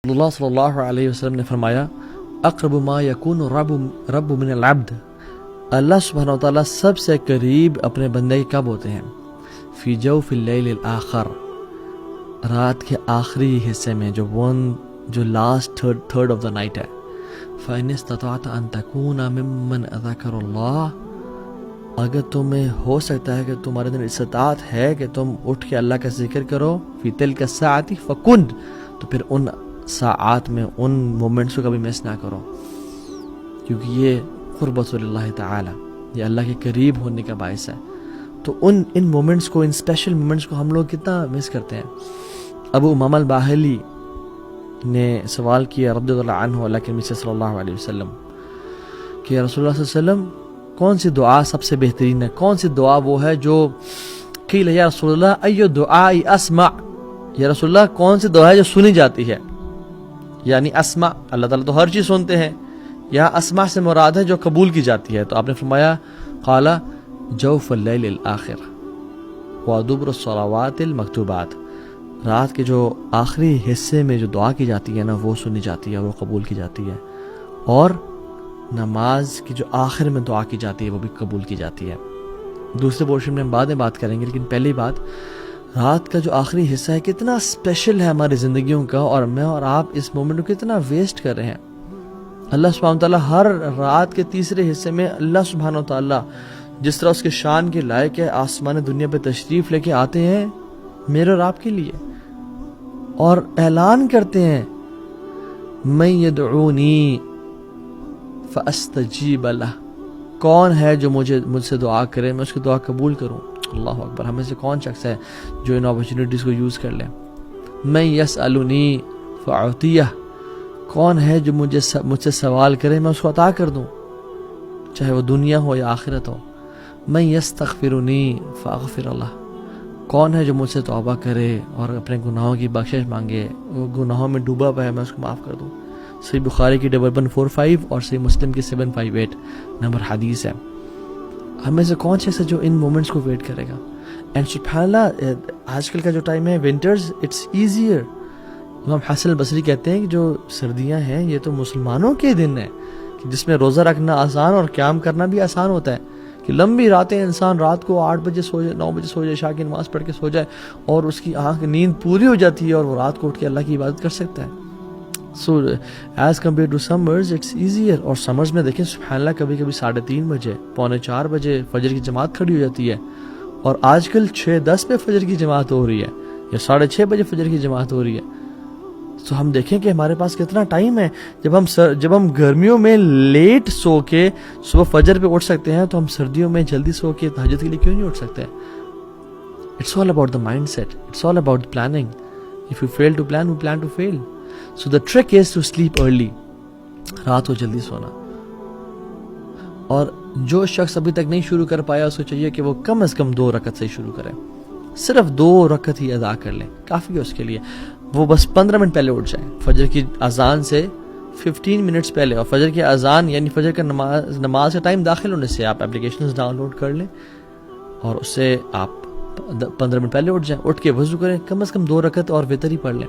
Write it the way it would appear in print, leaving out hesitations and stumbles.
اللہ صلی اللہ علیہ وسلم نے فرمایا اقرب ما یکون رب من العبد، اللہ سبحانہ وتعالیٰ سب سے قریب اپنے بندے کے کب ہوتے ہیں؟ فی جوف اللیل الاخر، رات کے آخری حصے میں، جو last third of the night ہے۔ فَإِنِ اسْتَطَعْتَ أَن تَكُونَ مِمَّنْ ذَكَرَ اللَّهَ، اگر تمہیں ہو سکتا ہے کہ تمہارے اندر استطاعت ہے کہ تم اٹھ کے اللہ کا ذکر کرو، فی تلک الساعۃ فکن، تو پھر ان ساعات میں ان مومنٹس کو کبھی مس نہ کرو، کیونکہ یہ قربت اللہ تعالی، یہ اللہ کے قریب ہونے کا باعث ہے۔ تو ان مومنٹس کو، ان اسپیشل مومنٹس کو ہم لوگ کتنا مس کرتے ہیں۔ ابو امامہ الباہلی نے سوال کیا رضی اللہ عنہ اللہ کے نبی صلی اللہ علیہ وسلم کہ رسول اللہ صلی اللہ علیہ وسلم کون سی دعا سب سے بہترین ہے، کون سی دعا وہ ہے جو قیل یا رسول اللہ ایو دعاء اسمع، یا رسول اللہ کون سی دعا ہے جو سنی جاتی ہے؟ یعنی اسمع، اللہ تعالیٰ تو ہر چیز سنتے ہیں، یہاں اسمع سے مراد ہے جو قبول کی جاتی ہے۔ تو آپ نے فرمایا قال جوف اللیل الاخر ودبر الصلوات المکتوبات، رات کے جو آخری حصے میں جو دعا کی جاتی ہے نا، وہ سنی جاتی ہے، وہ قبول کی جاتی ہے، اور نماز کی جو آخر میں دعا کی جاتی ہے وہ بھی قبول کی جاتی ہے۔ دوسرے پورشن میں ہم بعد میں بات کریں گے، لیکن پہلی بات، رات کا جو آخری حصہ ہے کتنا اسپیشل ہے ہماری زندگیوں کا، اور میں اور آپ اس مومنٹ کو کتنا ویسٹ کر رہے ہیں۔ اللہ سبحانہ وتعالیٰ ہر رات کے تیسرے حصے میں اللہ سبحانہ وتعالیٰ جس طرح اس کے شان کے لائق ہے آسمان دنیا پہ تشریف لے کے آتے ہیں میرے اور آپ کے لیے، اور اعلان کرتے ہیں من یدعونی فاستجیب لہ، کون ہے جو مجھ سے دعا کرے میں اس کی دعا قبول کروں۔ اللہ اکبر، ہمیں سے کون شخص ہے جو ان اپرچونیٹیز کو یوز کر لے؟ من یسألنی فاعطیہ، کون ہے جو مجھ سے سوال کرے میں اس کو عطا کر دوں، چاہے وہ دنیا ہو یا آخرت ہو۔ من یستغفرنی فاغفر لہ، کون ہے جو مجھ سے توبہ کرے اور اپنے گناہوں کی بخشش مانگے، وہ گناہوں میں ڈوبا ہوا ہے میں اس کو معاف کر دوں۔ صحیح بخاری کی 1145 اور صحیح مسلم کی 758 نمبر حدیث ہے۔ ہمیں سے کون شخص ہے جو ان مومنٹس کو ویٹ کرے گا؟ اینڈ سبحان اللہ، آج کل کا جو ٹائم ہے ونٹرز، اٹس ایزیئر۔ امام حسن البصری کہتے ہیں کہ جو سردیاں ہیں یہ تو مسلمانوں کے دن ہیں، جس میں روزہ رکھنا آسان اور قیام کرنا بھی آسان ہوتا ہے، کہ لمبی راتیں انسان رات کو 8 بجے سو جائے، 9 بجے سو جائے، عشاء کی نماز پڑھ کے سو جائے، اور اس کی آنکھ نیند پوری ہو جاتی ہے اور وہ رات کو اٹھ کے اللہ کی عبادت کر سکتا ہے۔ So as compare to summers it's easier. اور سمرز میں دیکھیں سبحان اللہ، کبھی کبھی 3:30 بجے، 3:45 بجے فجر کی جماعت کھڑی ہو جاتی ہے، اور آج کل 6:10 پہ فجر کی جماعت ہو رہی ہے، یا 6:30 بجے فجر کی جماعت ہو رہی ہے۔ تو ہم دیکھیں کہ ہمارے پاس کتنا ٹائم ہے۔ جب ہم گرمیوں میں لیٹ سو کے صبح فجر پہ اٹھ سکتے ہیں، تو ہم سردیوں میں جلدی سو کے تہجد کے لیے کیوں نہیں اٹھ سکتے؟ It's all about the mind set, it's all about planning. If you fail to plan, we plan to fail. So the trick is to sleep early, رات کو جلدی سونا۔ اور جو شخص ابھی تک نہیں شروع کر پایا، اس کو چاہیے کہ وہ کم از کم 2 رکعت سے شروع کرے، صرف 2 رکعت ہی ادا کر لیں، کافی ہے اس کے لیے۔ وہ بس 15 منٹ پہلے اٹھ جائیں، فجر کی اذان سے 15 منٹس پہلے، اور فجر کی اذان یعنی فجر کا نماز کا ٹائم داخل ہونے سے آپ اپلیکیشنز ڈاؤن لوڈ کر لیں، اور اس سے آپ 15 منٹ پہلے اٹھ جائیں، اٹھ کے وضو کریں، کم از کم 2 رکعت اور وتر ہی پڑھ لیں۔